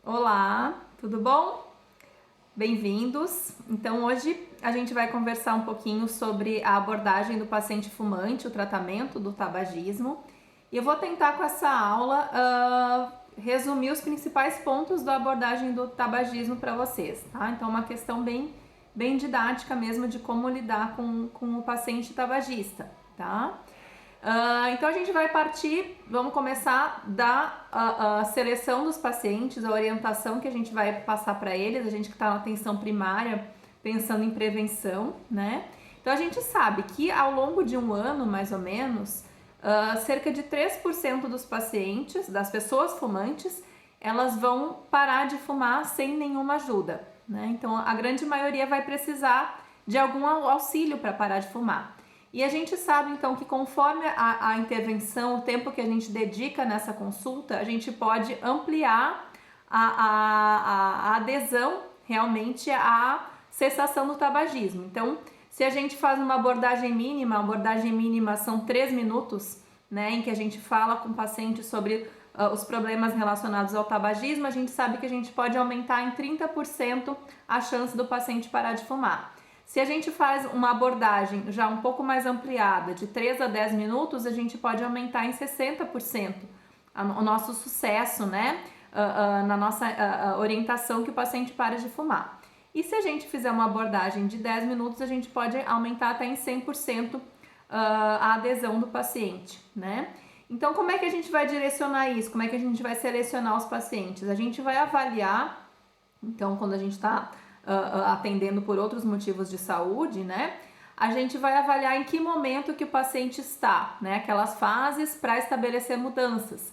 Olá, tudo bom? Bem-vindos. Então, hoje a gente vai conversar um pouquinho sobre a abordagem do paciente fumante, o tratamento do tabagismo. E eu vou tentar com essa aula resumir os principais pontos da abordagem do tabagismo para vocês, tá? Então, uma questão bem didática mesmo de como lidar com o paciente tabagista, tá? Então a gente vai partir, vamos começar da seleção dos pacientes, a orientação que a gente vai passar para eles, a gente que está na atenção primária, pensando em prevenção, né? Então a gente sabe que ao longo de um ano, mais ou menos, cerca de 3% dos pacientes, das pessoas fumantes, elas vão parar de fumar sem nenhuma ajuda, né? Então a grande maioria vai precisar de algum auxílio para parar de fumar. E a gente sabe então que conforme a intervenção, o tempo que a gente dedica nessa consulta, a gente pode ampliar a adesão realmente à cessação do tabagismo. Então, se a gente faz uma abordagem mínima, a abordagem mínima são 3 minutos, né, em que a gente fala com o paciente sobre os problemas relacionados ao tabagismo, a gente sabe que a gente pode aumentar em 30% a chance do paciente parar de fumar. Se a gente faz uma abordagem já um pouco mais ampliada, de 3 a 10 minutos, a gente pode aumentar em 60% o nosso sucesso, né? Na nossa orientação que o paciente pare de fumar. E se a gente fizer uma abordagem de 10 minutos, a gente pode aumentar até em 100% a adesão do paciente, né? Então, como é que a gente vai direcionar isso? Como é que a gente vai selecionar os pacientes? A gente vai avaliar, então, quando a gente está atendendo por outros motivos de saúde, né? A gente vai avaliar em que momento que o paciente está, né? Aquelas fases para estabelecer mudanças,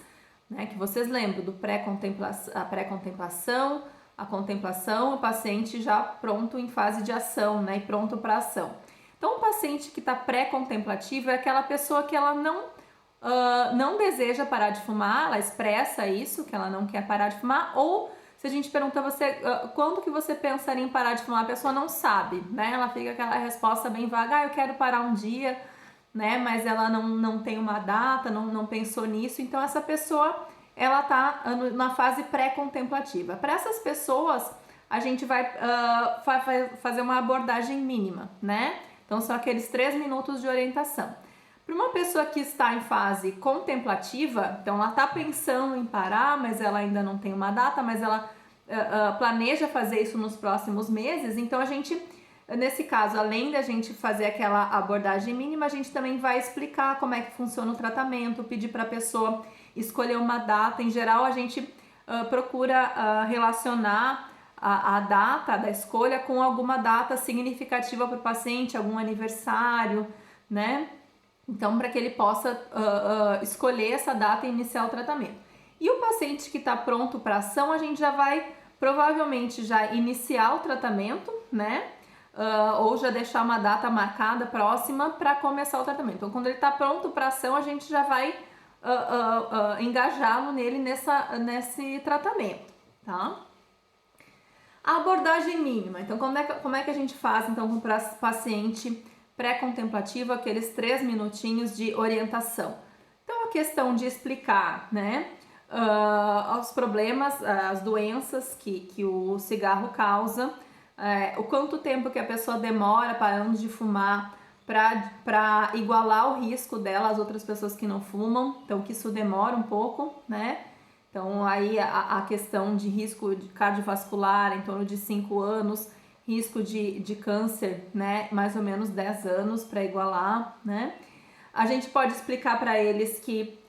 né? Que vocês lembram do pré-contemplação, a contemplação, o paciente já pronto em fase de ação, né? E pronto para ação. Então, o paciente que está pré-contemplativo é aquela pessoa que ela não deseja parar de fumar, ela expressa isso, que ela não quer parar de fumar, ou se a gente pergunta você quando que você pensaria em parar de fumar, a pessoa não sabe, né? Ela fica aquela resposta bem vaga, eu quero parar um dia, né? Mas ela não tem uma data, não pensou nisso. Então essa pessoa, ela tá na fase pré-contemplativa. Para essas pessoas, a gente vai fazer uma abordagem mínima, né? Então são aqueles 3 minutos de orientação. Para uma pessoa que está em fase contemplativa, então ela está pensando em parar, mas ela ainda não tem uma data, mas ela planeja fazer isso nos próximos meses, então a gente, nesse caso, além da gente fazer aquela abordagem mínima, a gente também vai explicar como é que funciona o tratamento, pedir para a pessoa escolher uma data. Em geral, a gente procura relacionar a data da escolha com alguma data significativa para o paciente, algum aniversário, né? Então, para que ele possa escolher essa data e iniciar o tratamento. E o paciente que está pronto para ação, a gente já vai provavelmente já iniciar o tratamento, né? Ou já deixar uma data marcada próxima para começar o tratamento. Então, quando ele está pronto para ação, a gente já vai engajá-lo nesse tratamento, tá? A abordagem mínima. Então, como é que a gente faz então, com o paciente pré-contemplativo, aqueles 3 minutinhos de orientação? Então, a questão de explicar, né, os problemas, as doenças que o cigarro causa, o quanto tempo que a pessoa demora parando de fumar para igualar o risco dela às outras pessoas que não fumam, então que isso demora um pouco, né? Então aí a questão de risco cardiovascular em torno de 5 anos, risco de câncer, né, mais ou menos 10 anos para igualar, né? A gente pode explicar para eles que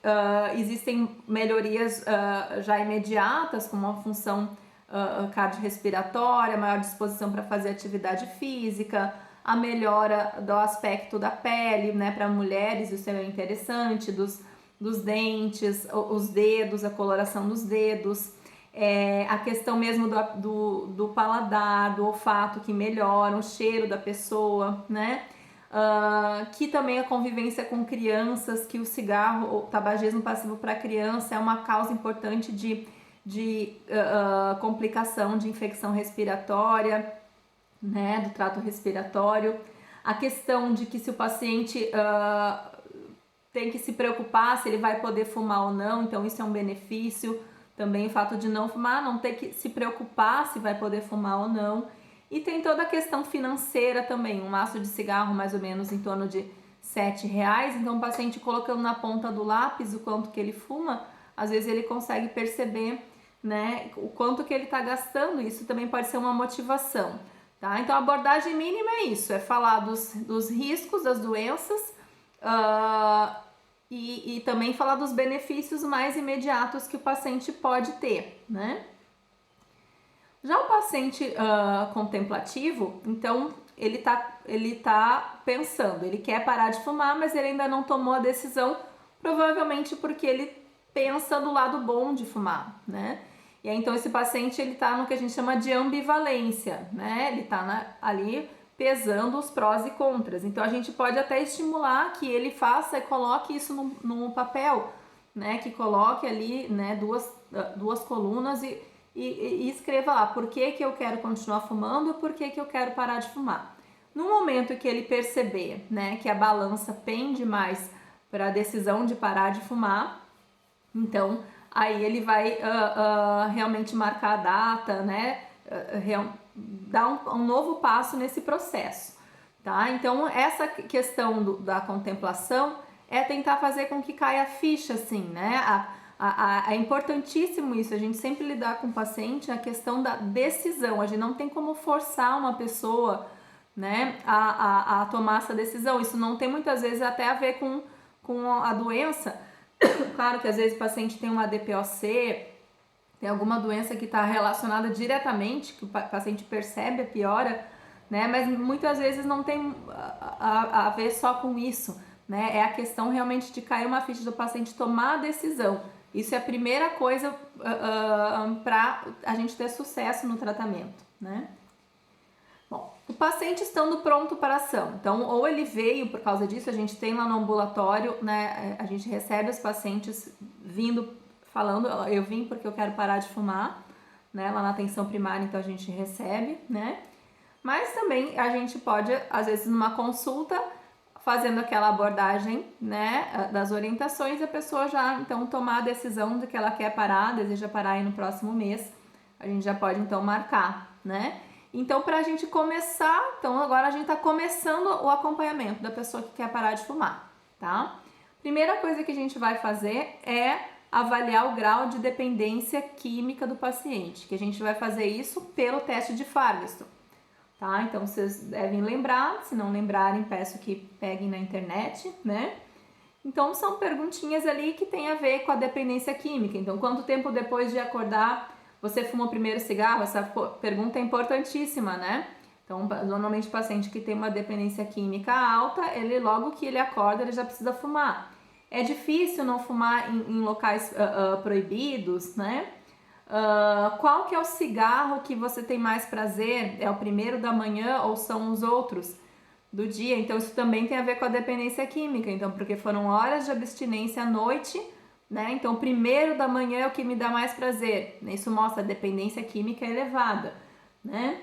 existem melhorias já imediatas, como a função cardiorrespiratória, maior disposição para fazer atividade física, a melhora do aspecto da pele, né, para mulheres, isso é interessante, dos dentes, os dedos, a coloração dos dedos, a questão mesmo do paladar, do olfato que melhora, o cheiro da pessoa, né? Que também a convivência com crianças, que o cigarro, o tabagismo passivo para criança é uma causa importante de complicação de infecção respiratória, né, do trato respiratório. A questão de que se o paciente tem que se preocupar se ele vai poder fumar ou não, então isso é um benefício também o fato de não fumar, não ter que se preocupar se vai poder fumar ou não. E tem toda a questão financeira também, um maço de cigarro mais ou menos em torno de R$7, então o paciente colocando na ponta do lápis o quanto que ele fuma, às vezes ele consegue perceber, né, o quanto que ele está gastando. Isso também pode ser uma motivação, tá? Então a abordagem mínima é isso, é falar dos riscos das doenças, e também falar dos benefícios mais imediatos que o paciente pode ter, né? Já o paciente contemplativo, então ele tá pensando, ele quer parar de fumar, mas ele ainda não tomou a decisão, provavelmente porque ele pensa do lado bom de fumar, né? E aí, então esse paciente ele tá no que a gente chama de ambivalência, né? Ele tá ali pesando os prós e contras. Então a gente pode até estimular que ele faça e coloque isso no papel, né? Que coloque ali, né, duas colunas e escreva lá por que eu quero continuar fumando e por que eu quero parar de fumar. No momento que ele perceber, né, que a balança pende mais para a decisão de parar de fumar, então aí ele vai realmente marcar a data, né, dar um novo passo nesse processo, tá? Então essa questão da contemplação é tentar fazer com que caia a ficha, assim, né? É importantíssimo isso, a gente sempre lidar com o paciente na questão da decisão. A gente não tem como forçar uma pessoa, né, a tomar essa decisão. Isso não tem muitas vezes até a ver com a doença. Claro que às vezes o paciente tem uma DPOC, tem alguma doença que está relacionada diretamente, que o paciente percebe a piora, né, mas muitas vezes não tem a ver só com isso, né? É a questão realmente de cair uma ficha do paciente tomar a decisão. Isso é a primeira coisa para a gente ter sucesso no tratamento, né? Bom, o paciente estando pronto para a ação. Então, ou ele veio por causa disso, a gente tem lá no ambulatório, né? A gente recebe os pacientes vindo, falando, eu vim porque eu quero parar de fumar, né? Lá na atenção primária, então a gente recebe, né? Mas também a gente pode, às vezes, numa consulta, fazendo aquela abordagem, né, das orientações, a pessoa já então tomar a decisão de que ela quer parar, deseja parar aí no próximo mês, a gente já pode então marcar, né? Então, para a gente começar, então agora a gente está começando o acompanhamento da pessoa que quer parar de fumar, tá? Primeira coisa que a gente vai fazer é avaliar o grau de dependência química do paciente, que a gente vai fazer isso pelo teste de Fagerström. Tá? Então vocês devem lembrar, se não lembrarem, peço que peguem na internet, né? Então são perguntinhas ali que tem a ver com a dependência química. Então, quanto tempo depois de acordar você fuma o primeiro cigarro? Essa pergunta é importantíssima, né? Então, normalmente o paciente que tem uma dependência química alta, ele logo que ele acorda, ele já precisa fumar. É difícil não fumar em locais proibidos, né? Qual que é o cigarro que você tem mais prazer? É o primeiro da manhã ou são os outros do dia? Então isso também tem a ver com a dependência química, então, porque foram horas de abstinência à noite, né? Então o primeiro da manhã é o que me dá mais prazer. Isso mostra a dependência química elevada, né?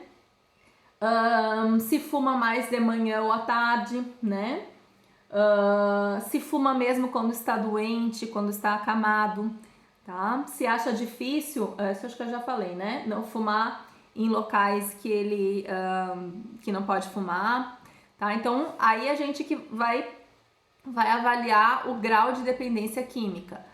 Se fuma mais de manhã ou à tarde, né? Se fuma mesmo quando está doente, quando está acamado. Tá? Se acha difícil, isso acho que eu já falei, né? Não fumar em locais que ele que não pode fumar, tá? Então aí a gente que vai avaliar o grau de dependência química,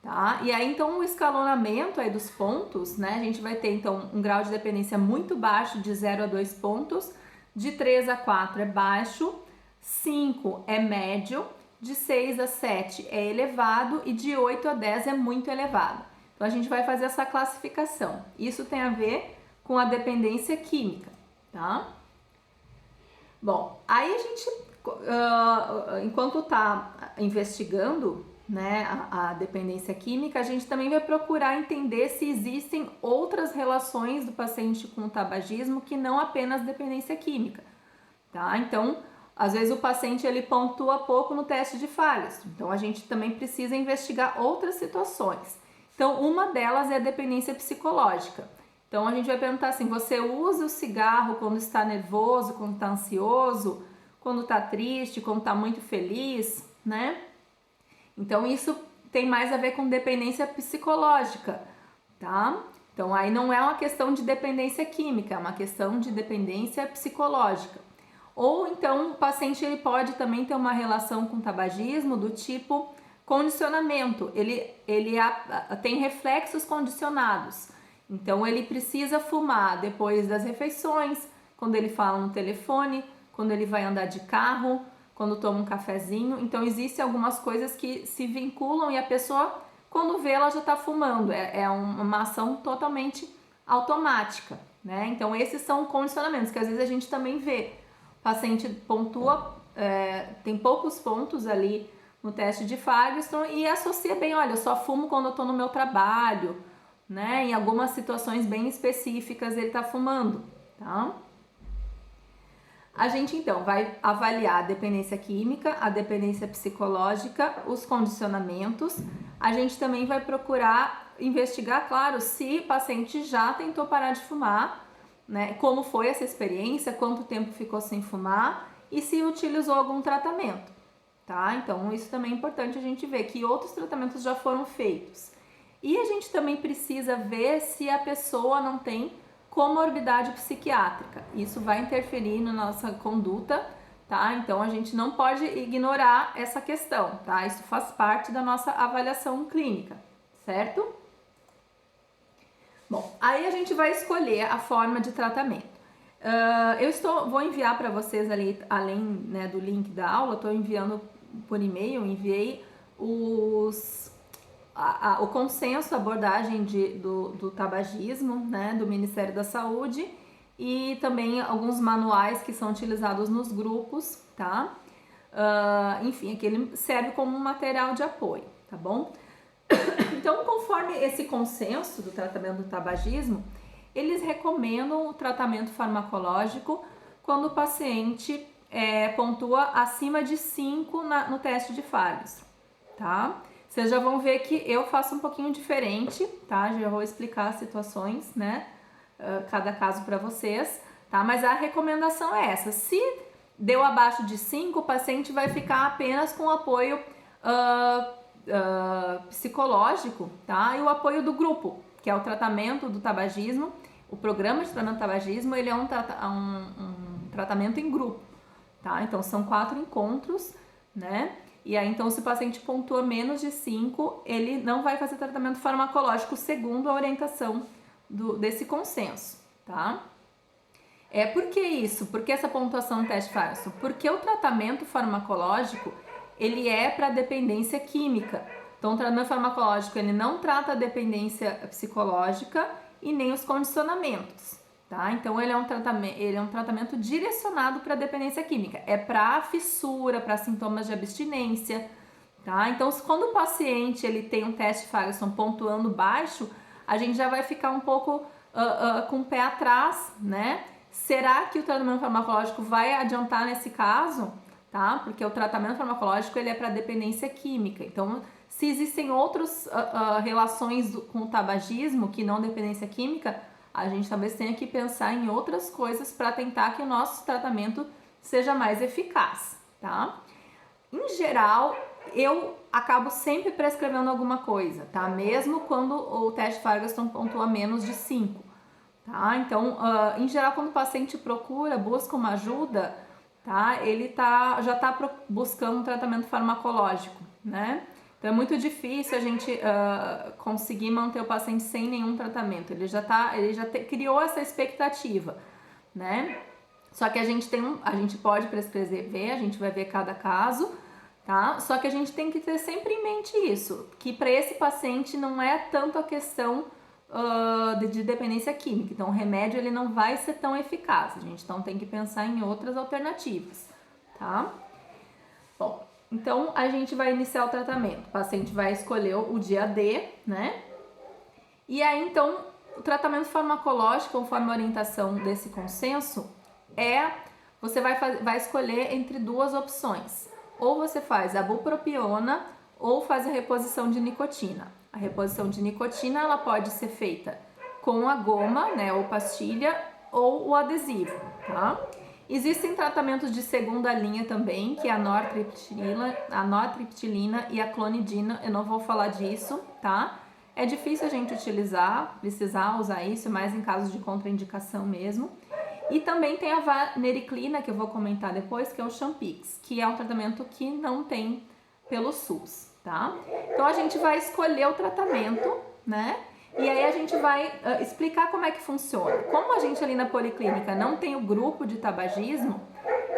tá? E aí então o escalonamento aí dos pontos, né? A gente vai ter então um grau de dependência muito baixo, de 0 a 2 pontos, de 3 a 4 é baixo, 5 é médio, de 6 a 7 é elevado e de 8 a 10 é muito elevado. Então a gente vai fazer essa classificação. Isso tem a ver com a dependência química, tá? Bom, aí a gente, enquanto está investigando, né, a dependência química, a gente também vai procurar entender se existem outras relações do paciente com o tabagismo que não apenas dependência química, tá? Então, às vezes o paciente ele pontua pouco no teste de Fagerström, então a gente também precisa investigar outras situações. Então, uma delas é a dependência psicológica. Então, a gente vai perguntar assim, você usa o cigarro quando está nervoso, quando está ansioso, quando está triste, quando está muito feliz, né? Então, isso tem mais a ver com dependência psicológica, tá? Então aí não é uma questão de dependência química, é uma questão de dependência psicológica. Ou então o paciente ele pode também ter uma relação com o tabagismo do tipo condicionamento, ele tem reflexos condicionados. Então ele precisa fumar depois das refeições, quando ele fala no telefone, quando ele vai andar de carro, quando toma um cafezinho. Então existem algumas coisas que se vinculam e a pessoa, quando vê, ela já está fumando. É uma ação totalmente automática, né? Então esses são condicionamentos que às vezes a gente também vê. O paciente pontua, tem poucos pontos ali no teste de Fagerström e associa bem, olha, eu só fumo quando eu estou no meu trabalho, né? Em algumas situações bem específicas ele está fumando, tá? A gente então vai avaliar a dependência química, a dependência psicológica, os condicionamentos. A gente também vai procurar investigar, claro, se o paciente já tentou parar de fumar, né? Como foi essa experiência, quanto tempo ficou sem fumar e se utilizou algum tratamento, tá? Então isso também é importante a gente ver que outros tratamentos já foram feitos. E a gente também precisa ver se a pessoa não tem comorbidade psiquiátrica. Isso vai interferir na nossa conduta, tá? Então a gente não pode ignorar essa questão, tá? Isso faz parte da nossa avaliação clínica, certo? Bom, aí a gente vai escolher a forma de tratamento. Vou enviar para vocês ali, além, né, do link da aula, estou enviando por e-mail, enviei o consenso, a abordagem do tabagismo, né, do Ministério da Saúde e também alguns manuais que são utilizados nos grupos, tá? Enfim, aqui ele serve como um material de apoio, tá bom? Então, conforme esse consenso do tratamento do tabagismo, eles recomendam o tratamento farmacológico quando o paciente pontua acima de 5 no teste de Fagerström, tá? Vocês já vão ver que eu faço um pouquinho diferente, tá? Já vou explicar as situações, né? Cada caso para vocês, tá? Mas a recomendação é essa. Se deu abaixo de 5, o paciente vai ficar apenas com apoio psicológico, tá? E o apoio do grupo, que é o tratamento do tabagismo. O programa de tratamento do tabagismo, ele é um tratamento em grupo, tá? Então, são 4 encontros, né? E aí, então, se o paciente pontua menos de 5, ele não vai fazer tratamento farmacológico segundo a orientação desse consenso, tá? Por que isso? Por que essa pontuação no teste Fagerström? Porque o tratamento farmacológico, ele é para dependência química. Então, o tratamento farmacológico, ele não trata a dependência psicológica e nem os condicionamentos, tá? Então, ele é um tratamento direcionado para dependência química. É para fissura, para sintomas de abstinência, tá? Então, quando o paciente ele tem um teste Fagerström pontuando baixo, a gente já vai ficar um pouco com o pé atrás, né? Será que o tratamento farmacológico vai adiantar nesse caso? Tá? Porque o tratamento farmacológico ele é para dependência química. Então, se existem outras relações com o tabagismo que não dependência química, a gente talvez tenha que pensar em outras coisas para tentar que o nosso tratamento seja mais eficaz, tá? Em geral, eu acabo sempre prescrevendo alguma coisa, tá? Mesmo quando o teste Fagerström pontua menos de 5, tá? Então, em geral, quando o paciente busca uma ajuda, tá? Ele já está buscando um tratamento farmacológico, né? Então é muito difícil a gente conseguir manter o paciente sem nenhum tratamento. Ele já criou essa expectativa, né? Só que a gente pode prescrever, a gente vai ver cada caso, tá? Só que a gente tem que ter sempre em mente isso, que para esse paciente não é tanto a questão de dependência química. Então o remédio ele não vai ser tão eficaz. A gente então tem que pensar em outras alternativas, tá? Bom, então a gente vai iniciar o tratamento. O paciente vai escolher o dia D, né? E aí então o tratamento farmacológico, conforme a orientação desse consenso, você vai escolher entre 2 opções. Ou você faz a bupropiona ou faz a reposição de nicotina. A reposição de nicotina ela pode ser feita com a goma, né, ou pastilha, ou o adesivo, tá? Existem tratamentos de segunda linha também, que é a nortriptilina e a clonidina. Eu não vou falar disso, tá? É difícil a gente precisar usar isso, mais em casos de contraindicação mesmo. E também tem a vanericlina, que eu vou comentar depois, que é o Champix, que é um tratamento que não tem pelo SUS, tá? Então a gente vai escolher o tratamento, né? E aí a gente vai explicar como é que funciona. Como a gente ali na policlínica não tem o grupo de tabagismo,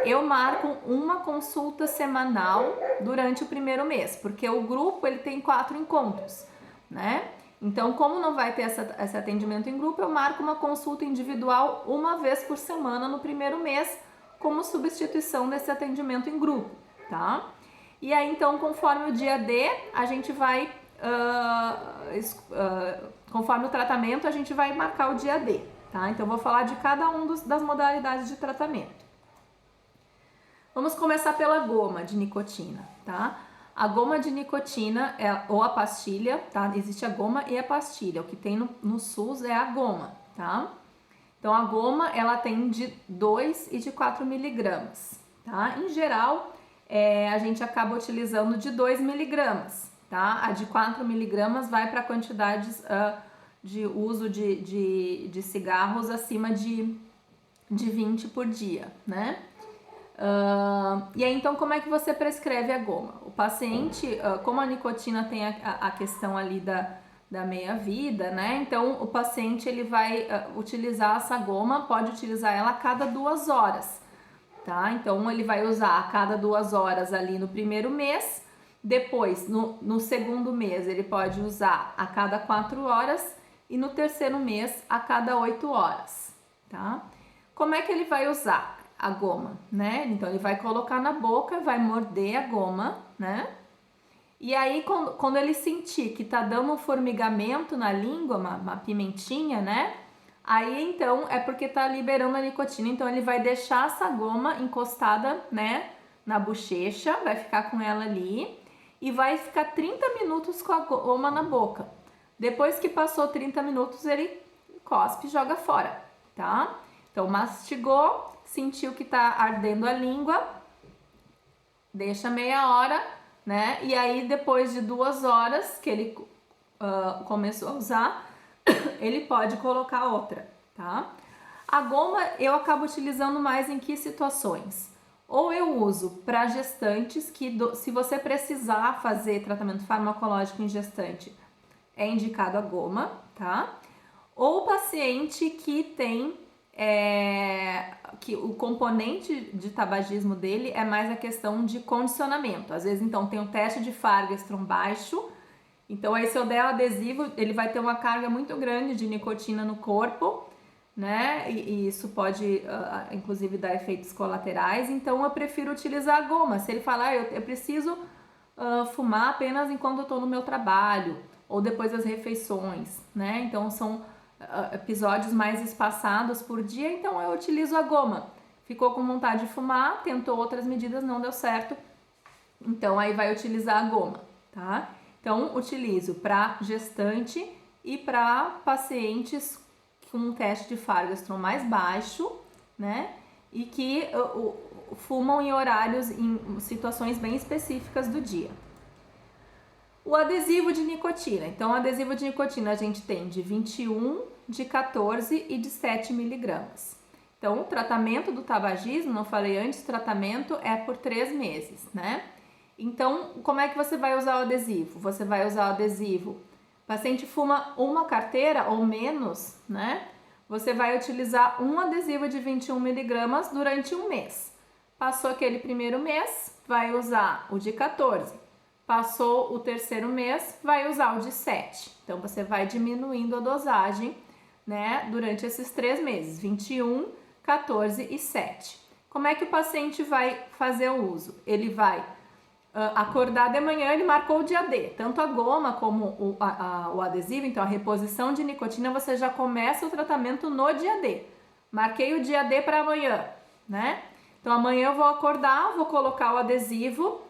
eu marco uma consulta semanal durante o primeiro mês, porque o grupo ele tem 4 encontros, né? Então, como não vai ter esse atendimento em grupo, eu marco uma consulta individual uma vez por semana no primeiro mês, como substituição desse atendimento em grupo, tá? E aí, então, conforme o dia D, a gente vai, conforme o tratamento, a gente vai marcar o dia D, tá? Então, eu vou falar de cada das modalidades de tratamento. Vamos começar pela goma de nicotina, tá? A goma de nicotina, ou a pastilha, tá? Existe a goma e a pastilha. O que tem no SUS é a goma, tá? Então, a goma, ela tem de 2 e de 4 miligramas, tá? Em geral, a gente acaba utilizando de 2 miligramas, tá? A de 4 miligramas vai para quantidades de uso de cigarros acima de 20 por dia, né? E aí, então, como é que você prescreve a goma? O paciente, como a nicotina tem a questão ali da meia-vida, né? Então, o paciente ele vai utilizar essa goma, pode utilizar ela a cada 2 horas, tá? Então, ele vai usar a cada 2 horas ali no primeiro mês, depois, no segundo mês, ele pode usar a cada 4 horas e no terceiro mês, a cada 8 horas, tá? Como é que ele vai usar a goma, né? Então, ele vai colocar na boca, vai morder a goma, né? E aí, quando ele sentir que tá dando um formigamento na língua, uma pimentinha, né? Aí, então, é porque tá liberando a nicotina. Então, ele vai deixar essa goma encostada, né? Na bochecha, vai ficar com ela ali e vai ficar 30 minutos com a goma na boca. Depois que passou 30 minutos, ele cospe e joga fora, tá? Então, mastigou, sentiu que tá ardendo a língua, deixa meia hora, né? E aí, depois de 2 horas que ele começou a usar, ele pode colocar outra, tá? A goma eu acabo utilizando mais em que situações? Ou eu uso para gestantes, se você precisar fazer tratamento farmacológico em gestante, é indicado a goma, tá? Ou paciente que tem que o componente de tabagismo dele é mais a questão de condicionamento. Às vezes, então, tem um teste de Fargestrom baixo, então aí se eu der o adesivo, ele vai ter uma carga muito grande de nicotina no corpo, né? E isso pode, inclusive, dar efeitos colaterais. Então, eu prefiro utilizar a goma. Se ele falar, eu preciso fumar apenas enquanto eu tô no meu trabalho, ou depois das refeições, né? Então, são episódios mais espaçados por dia, então eu utilizo a goma. Ficou com vontade de fumar, tentou outras medidas, não deu certo, então aí vai utilizar a goma, tá? Então, utilizo para gestante e para pacientes com um teste de Fargestrom mais baixo, né? E que fumam em horários, em situações bem específicas do dia. O adesivo de nicotina. Então, o adesivo de nicotina a gente tem de 21, de 14 e de 7 miligramas. Então, o tratamento do tabagismo, não falei antes, o tratamento é por 3 meses, né? Então, como é que você vai usar o adesivo? Você vai usar o adesivo, o paciente fuma uma carteira ou menos, né? Você vai utilizar um adesivo de 21 miligramas durante um mês. Passou aquele primeiro mês, vai usar o de 14. Passou o terceiro mês, vai usar o de 7. Então, você vai diminuindo a dosagem, né, durante esses 3 meses, 21, 14 e 7. Como é que o paciente vai fazer o uso? Ele vai acordar de manhã, ele marcou o dia D. Tanto a goma como o adesivo, então a reposição de nicotina, você já começa o tratamento no dia D. Marquei o dia D para amanhã, né? Então, amanhã eu vou acordar, vou colocar o adesivo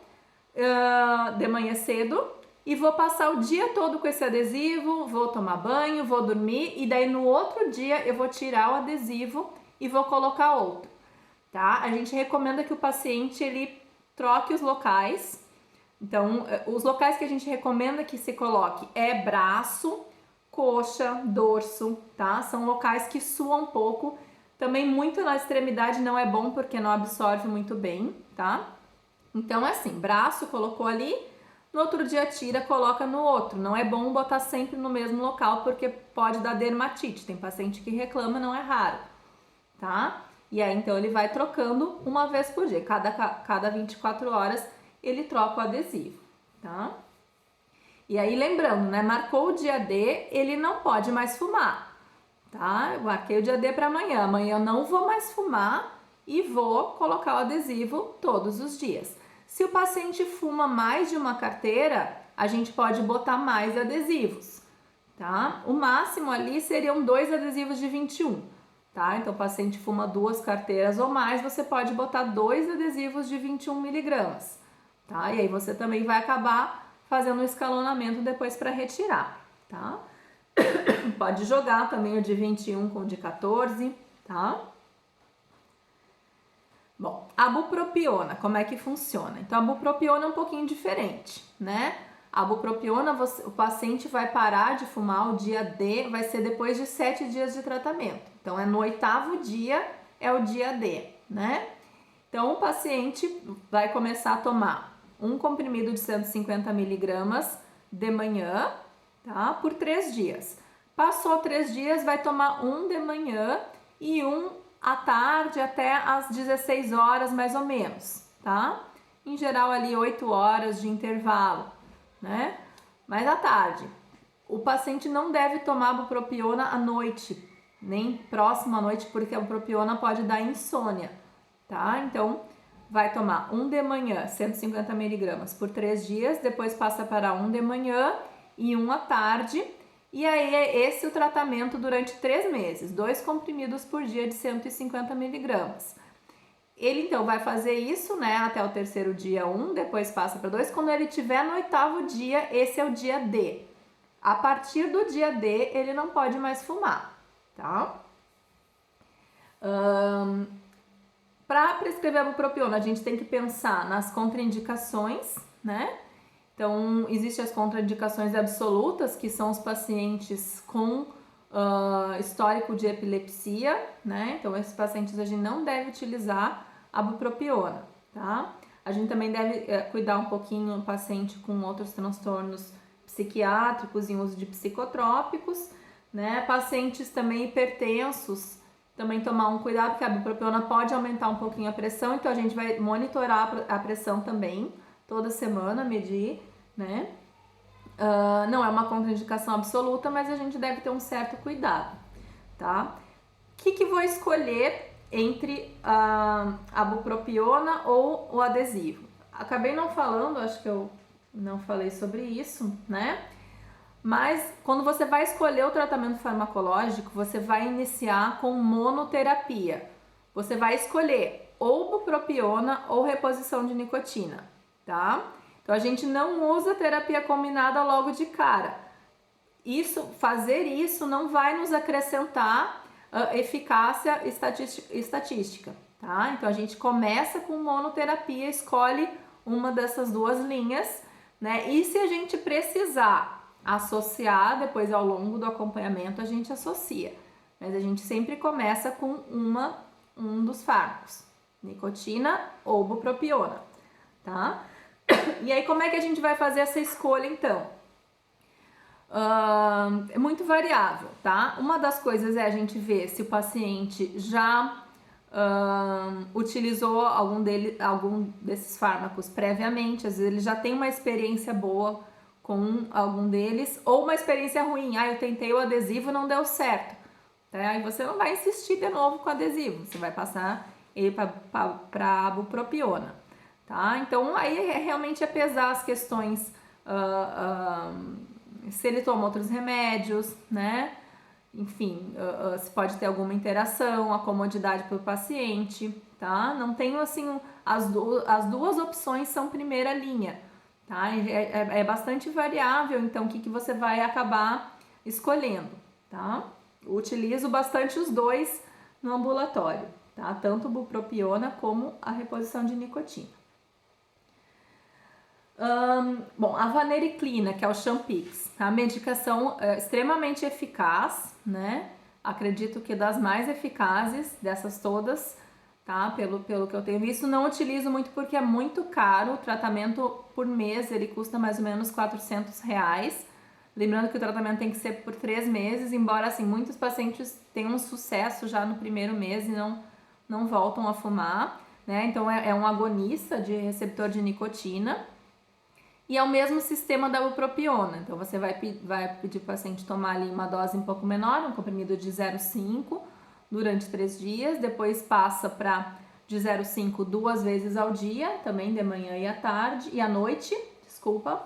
de manhã cedo e vou passar o dia todo com esse adesivo, vou tomar banho, vou dormir e daí no outro dia eu vou tirar o adesivo e vou colocar outro, tá? A gente recomenda que o paciente ele troque os locais, Então, os locais que a gente recomenda que se coloque é braço, coxa, dorso, tá? São locais que suam um pouco. Também muito na extremidade não é bom porque não absorve muito bem, tá? Então é assim, braço colocou ali, no outro dia tira, coloca no outro. Não é bom botar sempre no mesmo local porque pode dar dermatite. Tem paciente que reclama, não é raro, tá? E aí então ele vai trocando uma vez por dia, cada 24 horas ele troca o adesivo, tá? E aí lembrando, né, marcou o dia D, ele não pode mais fumar, tá? Eu marquei o dia D para amanhã, amanhã eu não vou mais fumar e vou colocar o adesivo todos os dias. Se o paciente fuma mais de uma carteira, a gente pode botar mais adesivos, tá? O máximo ali seriam 2 adesivos de 21, tá? Então o paciente fuma 2 carteiras ou mais, você pode botar 2 adesivos de 21 miligramas, tá? E aí você também vai acabar fazendo um escalonamento depois para retirar, tá? Pode jogar também o de 21 com o de 14, tá? Bom, a bupropiona, como é que funciona? Então, a bupropiona é um pouquinho diferente, né? A bupropiona, o paciente vai parar de fumar o dia D, vai ser depois de 7 dias de tratamento. Então, é no 8º dia, é o dia D, né? Então, o paciente vai começar a tomar um comprimido de 150 miligramas de manhã, tá? Por 3 dias. Passou 3 dias, vai tomar um de manhã e um à tarde até às 16 horas mais ou menos, tá? Em geral ali 8 horas de intervalo, né? Mas à tarde. O paciente não deve tomar bupropiona à noite, nem próximo à noite, porque a bupropiona pode dar insônia, tá? Então, vai tomar um de manhã, 150 miligramas por 3 dias, depois passa para um de manhã e um à tarde. E aí é esse o tratamento durante 3 meses, 2 comprimidos por dia de 150 miligramas. Ele então vai fazer isso, né, até o 3º dia 1, depois passa para 2. Quando ele tiver no 8º dia, esse é o dia D. A partir do dia D, ele não pode mais fumar, tá? Para prescrever a bupropiona, a gente tem que pensar nas contraindicações, né? Então, existem as contraindicações absolutas, que são os pacientes com histórico de epilepsia, né? Então, esses pacientes a gente não deve utilizar a bupropiona, tá? A gente também deve cuidar um pouquinho do paciente com outros transtornos psiquiátricos em uso de psicotrópicos, né? Pacientes também hipertensos, também tomar um cuidado, porque a bupropiona pode aumentar um pouquinho a pressão, então a gente vai monitorar a pressão também, toda semana, medir, né? Não é uma contraindicação absoluta, mas a gente deve ter um certo cuidado, tá? O que vou escolher entre a bupropiona ou o adesivo? Acabei não falando, acho que eu não falei sobre isso, né? Mas quando você vai escolher o tratamento farmacológico, você vai iniciar com monoterapia. Você vai escolher ou bupropiona ou reposição de nicotina, tá? Então a gente não usa terapia combinada logo de cara. Fazer isso não vai nos acrescentar eficácia estatística, tá? Então a gente começa com monoterapia, escolhe uma dessas 2 linhas, né? E se a gente precisar associar, depois ao longo do acompanhamento a gente associa. Mas a gente sempre começa com um dos fármacos, nicotina ou bupropiona, tá? E aí como é que a gente vai fazer essa escolha então? É muito variável, tá? Uma das coisas é a gente ver se o paciente já utilizou algum desses fármacos previamente, às vezes ele já tem uma experiência boa com algum deles, ou uma experiência ruim, eu tentei o adesivo e não deu certo, tá? Aí você não vai insistir de novo com o adesivo, você vai passar ele para a bupropiona, tá? Então aí realmente é pesar as questões, se ele toma outros remédios, né? Enfim, se pode ter alguma interação, a comodidade para o paciente, tá? Não tenho assim, as 2 opções são primeira linha, tá? É bastante variável, então o que você vai acabar escolhendo, tá? Eu utilizo bastante os 2 no ambulatório, tá? Tanto bupropiona como a reposição de nicotina. Bom, a vanericlina, que é o Champix, a medicação extremamente eficaz, né? Acredito que das mais eficazes dessas todas, tá? Pelo que eu tenho visto, não utilizo muito porque é muito caro. O tratamento por mês, ele custa mais ou menos R$ 400. Lembrando que o tratamento tem que ser por 3 meses, embora assim, muitos pacientes tenham um sucesso já no primeiro mês e não voltam a fumar, né? Então é um agonista de receptor de nicotina. E é o mesmo sistema da bupropiona. Então você vai pedir para o paciente tomar ali uma dose um pouco menor, um comprimido de 0,5 durante 3 dias, depois passa para de 0,5 2 vezes ao dia, também de manhã e à tarde, e à noite, desculpa,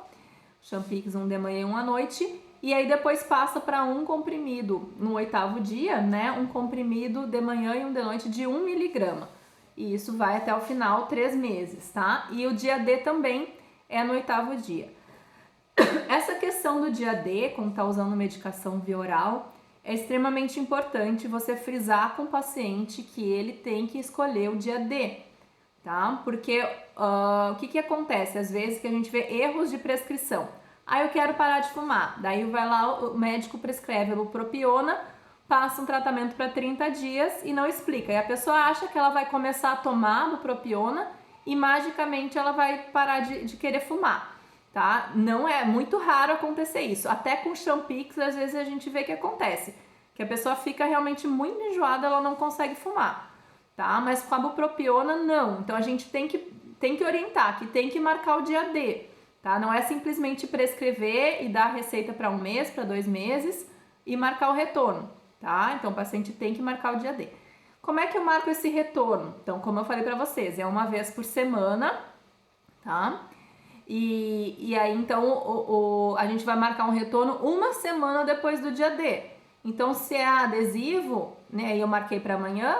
Champix um de manhã e um à noite, e aí depois passa para um comprimido no 8º dia, né, um comprimido de manhã e um de noite de 1 miligrama, e isso vai até o final, 3 meses, tá? E o dia D também é no 8º dia. Essa questão do dia D, quando tá usando medicação via oral, é extremamente importante você frisar com o paciente que ele tem que escolher o dia D, tá? Porque o que acontece? Às vezes que a gente vê erros de prescrição. Eu quero parar de fumar. Daí vai lá, o médico prescreve a bupropiona, passa um tratamento para 30 dias e não explica. E a pessoa acha que ela vai começar a tomar a bupropiona e magicamente ela vai parar de querer fumar, tá? Não é muito raro acontecer isso. Até com Champix, às vezes a gente vê que acontece, que a pessoa fica realmente muito enjoada, ela não consegue fumar, tá? Mas com a bupropiona, não. Então a gente tem que orientar, que tem que marcar o dia D, tá? Não é simplesmente prescrever e dar a receita para 1 mês, para 2 meses e marcar o retorno, tá? Então o paciente tem que marcar o dia D. Como é que eu marco esse retorno? Então, como eu falei para vocês, é uma vez por semana, tá? E aí, então, a gente vai marcar um retorno 1 semana depois do dia D. Então, se é adesivo, né, eu marquei para amanhã,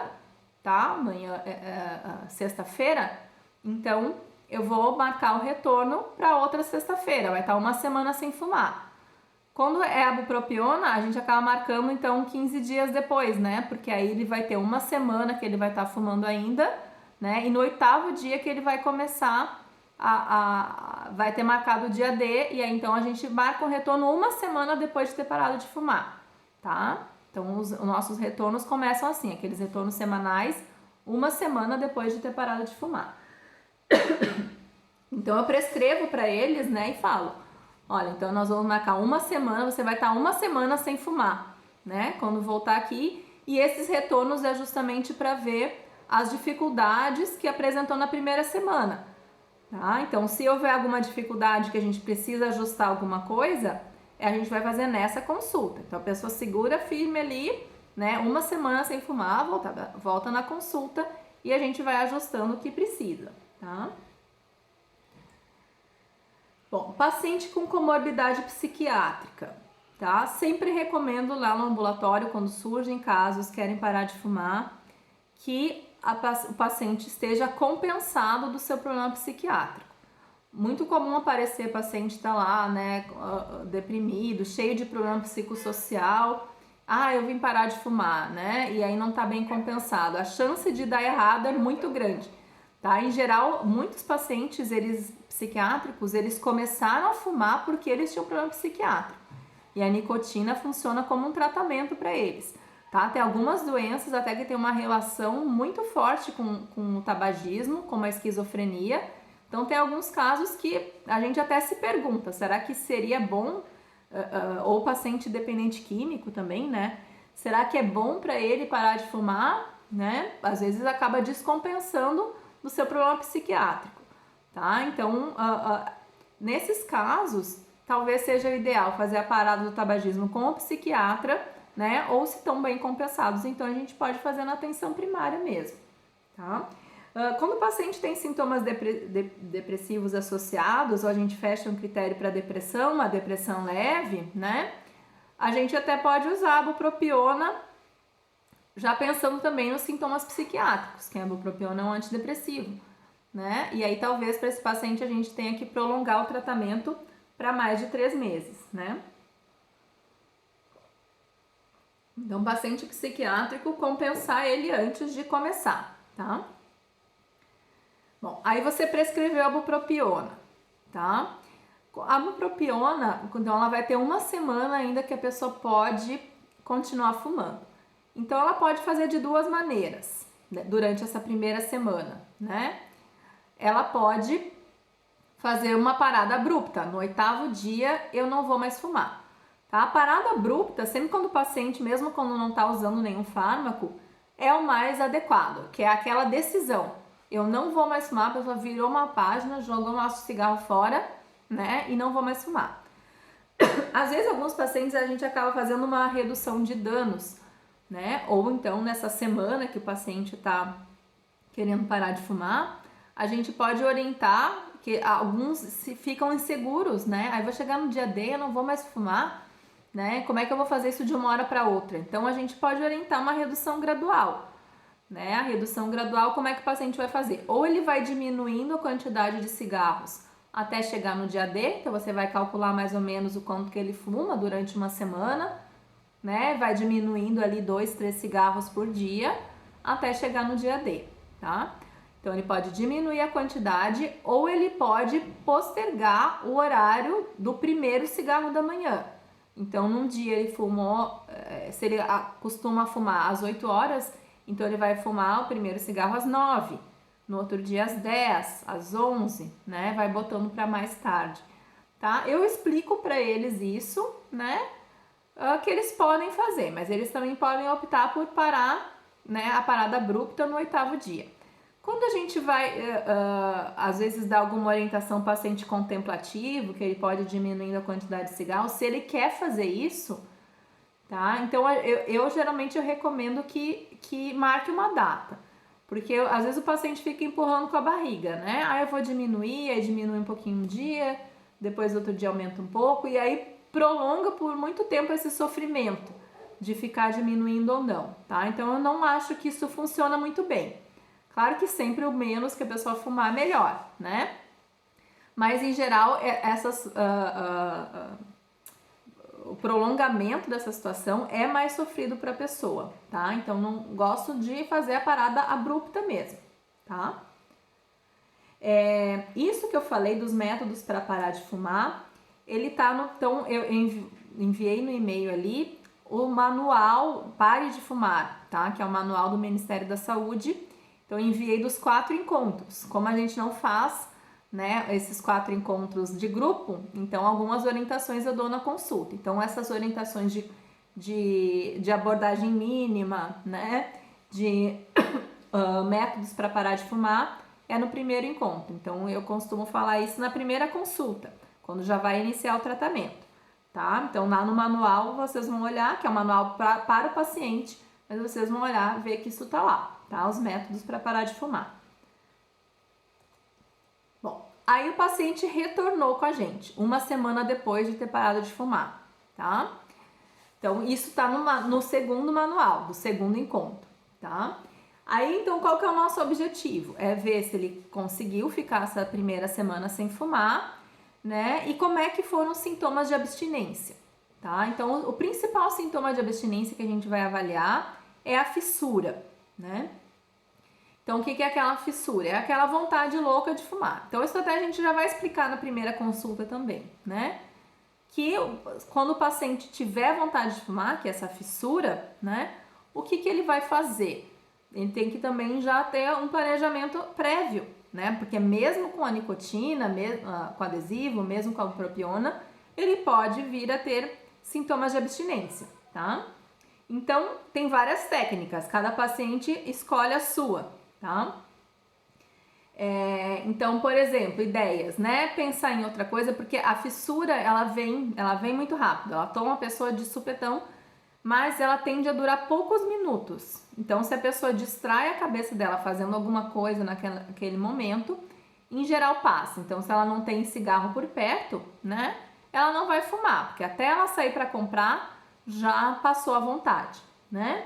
tá? Amanhã sexta-feira, então eu vou marcar o retorno para outra sexta-feira, vai estar 1 semana sem fumar. Quando é a bupropiona, a gente acaba marcando então 15 dias depois, né? Porque aí ele vai ter 1 semana que ele vai estar fumando ainda, né? E no 8º dia que ele vai começar vai ter marcado o dia D, e aí então a gente marca o retorno 1 semana depois de ter parado de fumar, tá? Então os nossos retornos começam assim, aqueles retornos semanais, 1 semana depois de ter parado de fumar. Então eu prescrevo para eles, né, e falo: olha, então nós vamos marcar 1 semana, você vai estar 1 semana sem fumar, né? Quando voltar aqui, e esses retornos é justamente para ver as dificuldades que apresentou na primeira semana, tá? Então, se houver alguma dificuldade que a gente precisa ajustar alguma coisa, a gente vai fazer nessa consulta. Então, a pessoa segura firme ali, né? 1 semana sem fumar, volta na consulta e a gente vai ajustando o que precisa, tá? Bom, paciente com comorbidade psiquiátrica, tá? Sempre recomendo lá no ambulatório, quando surgem casos, querem parar de fumar, que o paciente esteja compensado do seu problema psiquiátrico. Muito comum aparecer paciente tá lá, né, deprimido, cheio de problema psicossocial. Eu vim parar de fumar, né? E aí não tá bem compensado. A chance de dar errado é muito grande, tá? Em geral, muitos pacientes, psiquiátricos, eles começaram a fumar porque eles tinham problema psiquiátrico. E a nicotina funciona como um tratamento para eles, tá? Tem algumas doenças até que tem uma relação muito forte com o tabagismo, como a esquizofrenia. Então tem alguns casos que a gente até se pergunta, será que seria bom, ou paciente dependente químico também, né? Será que é bom para ele parar de fumar, né? Às vezes acaba descompensando do seu problema psiquiátrico, tá? Então, nesses casos, talvez seja o ideal fazer a parada do tabagismo com o psiquiatra, né? Ou se estão bem compensados, então a gente pode fazer na atenção primária mesmo, tá? Quando o paciente tem sintomas depressivos associados, ou a gente fecha um critério para depressão, uma depressão leve, né? A gente até pode usar a bupropiona, já pensando também nos sintomas psiquiátricos, que a bupropiona é um antidepressivo, né? E aí talvez para esse paciente a gente tenha que prolongar o tratamento para mais de 3 meses, né? Então, paciente psiquiátrico, compensar ele antes de começar, tá? Bom, aí você prescreveu a bupropiona, tá? A bupropiona, então ela vai ter uma semana ainda que a pessoa pode continuar fumando. Então ela pode fazer de duas maneiras, né, durante essa primeira semana, né? Ela pode fazer uma parada abrupta. No 8º dia eu não vou mais fumar, tá? A parada abrupta, sempre quando o paciente, mesmo quando não está usando nenhum fármaco, é o mais adequado, que é aquela decisão. Eu não vou mais fumar, a pessoa virou uma página, jogou o nosso cigarro fora, né? E não vou mais fumar. Às vezes, alguns pacientes a gente acaba fazendo uma redução de danos, né? Ou então, nessa semana que o paciente está querendo parar de fumar, a gente pode orientar, que alguns ficam inseguros, né? Aí vou chegar no dia D, eu não vou mais fumar, né? Como é que eu vou fazer isso de uma hora para outra? Então, a gente pode orientar uma redução gradual, né? A redução gradual, como é que o paciente vai fazer? Ou ele vai diminuindo a quantidade de cigarros até chegar no dia D, então você vai calcular mais ou menos o quanto que ele fuma durante uma semana, né? Vai diminuindo ali 2, 3 cigarros por dia até chegar no dia D, tá? Então ele pode diminuir a quantidade ou ele pode postergar o horário do primeiro cigarro da manhã. Então num dia ele fumou, se ele costuma fumar às 8 horas, então ele vai fumar o primeiro cigarro às 9, no outro dia às 10, às 11, né? Vai botando para mais tarde, tá? Eu explico para eles isso, né? Que eles podem fazer, mas eles também podem optar por parar, né? A parada abrupta no 8º dia. Quando a gente vai, às vezes, dar alguma orientação ao paciente contemplativo, que ele pode ir diminuindo a quantidade de cigarros, se ele quer fazer isso, tá? Então, eu geralmente eu recomendo que marque uma data, porque às vezes o paciente fica empurrando com a barriga, né? Aí eu vou diminuir, aí diminui um pouquinho um dia, depois outro dia aumenta um pouco, e aí prolonga por muito tempo esse sofrimento de ficar diminuindo ou não, tá? Então, eu não acho que isso funciona muito bem. Claro que sempre o menos que a pessoa fumar, melhor, né? Mas, em geral, o prolongamento dessa situação é mais sofrido para a pessoa, tá? Então, não gosto de fazer a parada abrupta mesmo, tá? Isso que eu falei dos métodos para parar de fumar, ele tá no... Então, eu enviei no e-mail ali o manual Pare de Fumar, tá? Que é o manual do Ministério da Saúde. Então, eu enviei dos 4 encontros. Como a gente não faz, né, esses 4 encontros de grupo, então algumas orientações eu dou na consulta. Então, essas orientações de abordagem mínima, né, de métodos para parar de fumar, é no primeiro encontro. Então, eu costumo falar isso na primeira consulta, quando já vai iniciar o tratamento, tá? Então, lá no manual, vocês vão olhar, que é o manual para o paciente, mas vocês vão olhar, ver que isso tá lá. Tá? Os métodos para parar de fumar. Bom, aí o paciente retornou com a gente, uma semana depois de ter parado de fumar, tá? Então, isso tá no segundo manual, do segundo encontro, tá? Aí, então, qual que é o nosso objetivo? É ver se ele conseguiu ficar essa primeira semana sem fumar, né? E como é que foram os sintomas de abstinência, tá? Então, o principal sintoma de abstinência que a gente vai avaliar é a fissura, né? Então, o que é aquela fissura? É aquela vontade louca de fumar. Então, isso até a gente já vai explicar na primeira consulta também, né? Que quando o paciente tiver vontade de fumar, que é essa fissura, né? O que ele vai fazer? Ele tem que também já ter um planejamento prévio, né? Porque mesmo com a nicotina, mesmo com adesivo, mesmo com a bupropiona, ele pode vir a ter sintomas de abstinência, tá? Então, tem várias técnicas, cada paciente escolhe a sua, tá? Então, por exemplo, ideias, né? Pensar em outra coisa, porque a fissura, ela vem muito rápido, ela toma a pessoa de supetão, mas ela tende a durar poucos minutos. Então, se a pessoa distrai a cabeça dela fazendo alguma coisa naquele momento, em geral passa. Então, se ela não tem cigarro por perto, né? Ela não vai fumar, porque até ela sair para comprar, já passou a vontade, né?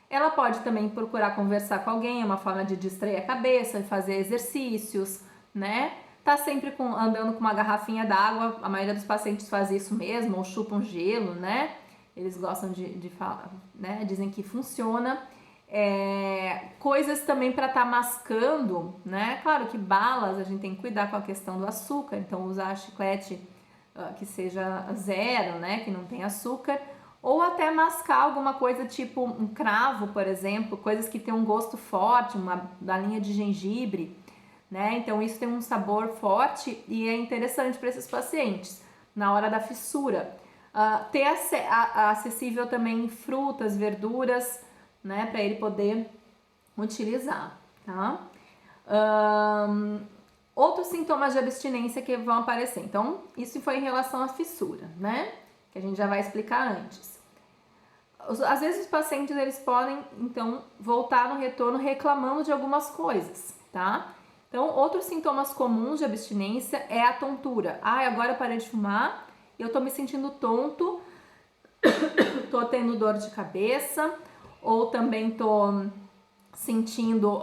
Ela pode também procurar conversar com alguém, é uma forma de distrair a cabeça, fazer exercícios, né? Tá sempre andando com uma garrafinha d'água, a maioria dos pacientes faz isso mesmo, ou chupam gelo, né? Eles gostam de falar, né? Dizem que funciona. Coisas também para estar mascando, né? Claro que balas a gente tem que cuidar com a questão do açúcar, então usar chiclete que seja zero, né? Que não tem açúcar, ou até mascar alguma coisa tipo um cravo, por exemplo, coisas que tem um gosto forte, uma balinha de gengibre, né? Então isso tem um sabor forte e é interessante para esses pacientes na hora da fissura. Ter acessível também frutas, verduras, né, para ele poder utilizar, tá? Outros sintomas de abstinência que vão aparecer. Então, isso foi em relação à fissura, né? Que a gente já vai explicar antes. Às vezes os pacientes eles podem, então, voltar no retorno reclamando de algumas coisas, tá? Então, outros sintomas comuns de abstinência é a tontura. Agora eu parei de fumar, eu tô me sentindo tonto, tô tendo dor de cabeça, ou também tô sentindo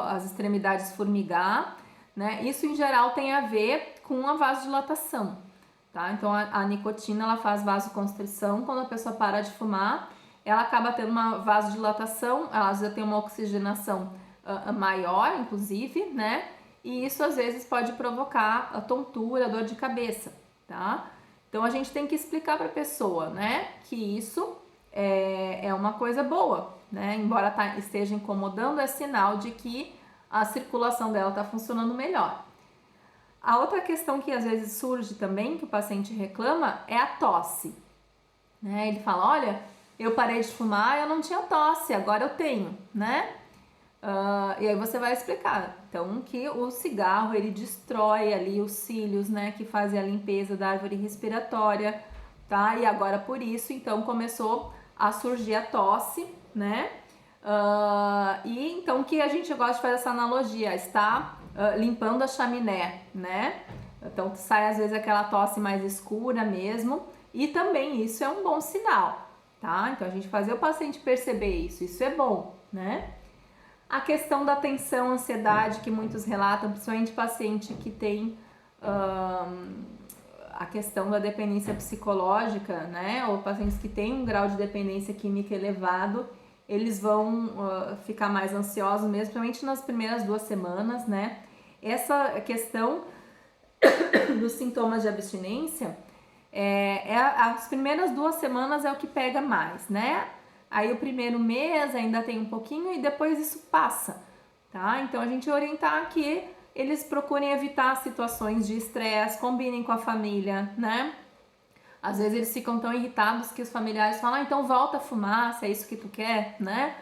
as extremidades formigar, né? Isso em geral tem a ver com a vasodilatação, tá? Então a nicotina ela faz vasoconstrição, quando a pessoa para de fumar, ela acaba tendo uma vasodilatação, ela às vezes tem uma oxigenação maior, inclusive, né? E isso às vezes pode provocar a tontura, a dor de cabeça, tá? Então a gente tem que explicar para a pessoa, né, que isso é uma coisa boa, né? Embora esteja incomodando, é sinal de que a circulação dela está funcionando melhor. A outra questão que às vezes surge também, que o paciente reclama, é a tosse, né? Ele fala, olha, eu parei de fumar, eu não tinha tosse, agora eu tenho, né? E aí você vai explicar, então, que o cigarro, ele destrói ali os cílios, né, que fazem a limpeza da árvore respiratória, tá? E agora por isso, então, começou a surgir a tosse, né? E então que a gente gosta de fazer essa analogia, está limpando a chaminé, né? Então sai às vezes aquela tosse mais escura mesmo, e também isso é um bom sinal, tá? Então a gente fazer o paciente perceber isso é bom, né? A questão da tensão, ansiedade, que muitos relatam, principalmente paciente que tem a questão da dependência psicológica, né? Ou pacientes que têm um grau de dependência química elevado, eles vão ficar mais ansiosos mesmo, principalmente nas primeiras 2 semanas, né? Essa questão dos sintomas de abstinência, as primeiras 2 semanas é o que pega mais, né? Aí o primeiro mês ainda tem um pouquinho e depois isso passa, tá? Então a gente orientar que eles procurem evitar situações de estresse, combinem com a família, né? Às vezes eles ficam tão irritados que os familiares falam, então volta a fumar, se é isso que tu quer, né?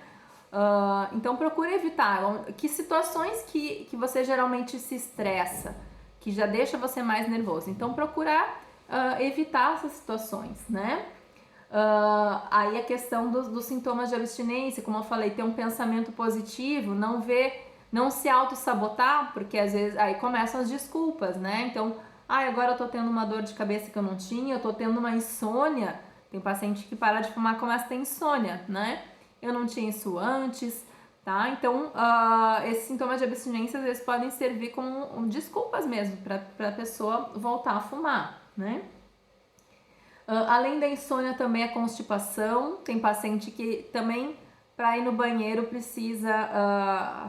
Então procure evitar. Que situações que você geralmente se estressa, que já deixa você mais nervoso. Então procurar evitar essas situações, né? Aí a questão dos sintomas de abstinência, como eu falei, ter um pensamento positivo, não se auto-sabotar, porque às vezes aí começam as desculpas, né? Então, agora eu tô tendo uma dor de cabeça que eu não tinha, eu tô tendo uma insônia. Tem paciente que para de fumar e começa a ter insônia, né? Eu não tinha isso antes, tá? Então, esses sintomas de abstinência às vezes podem servir como desculpas mesmo para a pessoa voltar a fumar, né? Além da insônia também a constipação, tem paciente que também para ir no banheiro precisa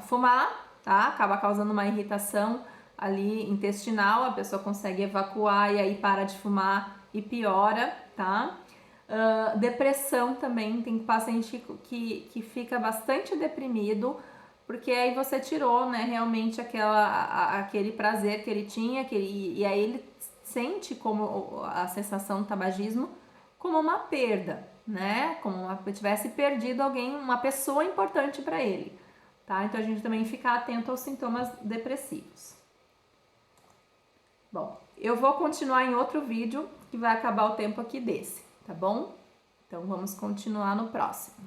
fumar, tá? Acaba causando uma irritação ali intestinal, a pessoa consegue evacuar e aí para de fumar e piora, tá? Depressão também, tem paciente que fica bastante deprimido, porque aí você tirou, né, realmente aquele prazer que ele tinha, e aí ele sente como a sensação do tabagismo como uma perda, né? Como se tivesse perdido alguém, uma pessoa importante para ele, tá? Então a gente também fica atento aos sintomas depressivos. Bom, eu vou continuar em outro vídeo que vai acabar o tempo aqui desse, tá bom? Então vamos continuar no próximo.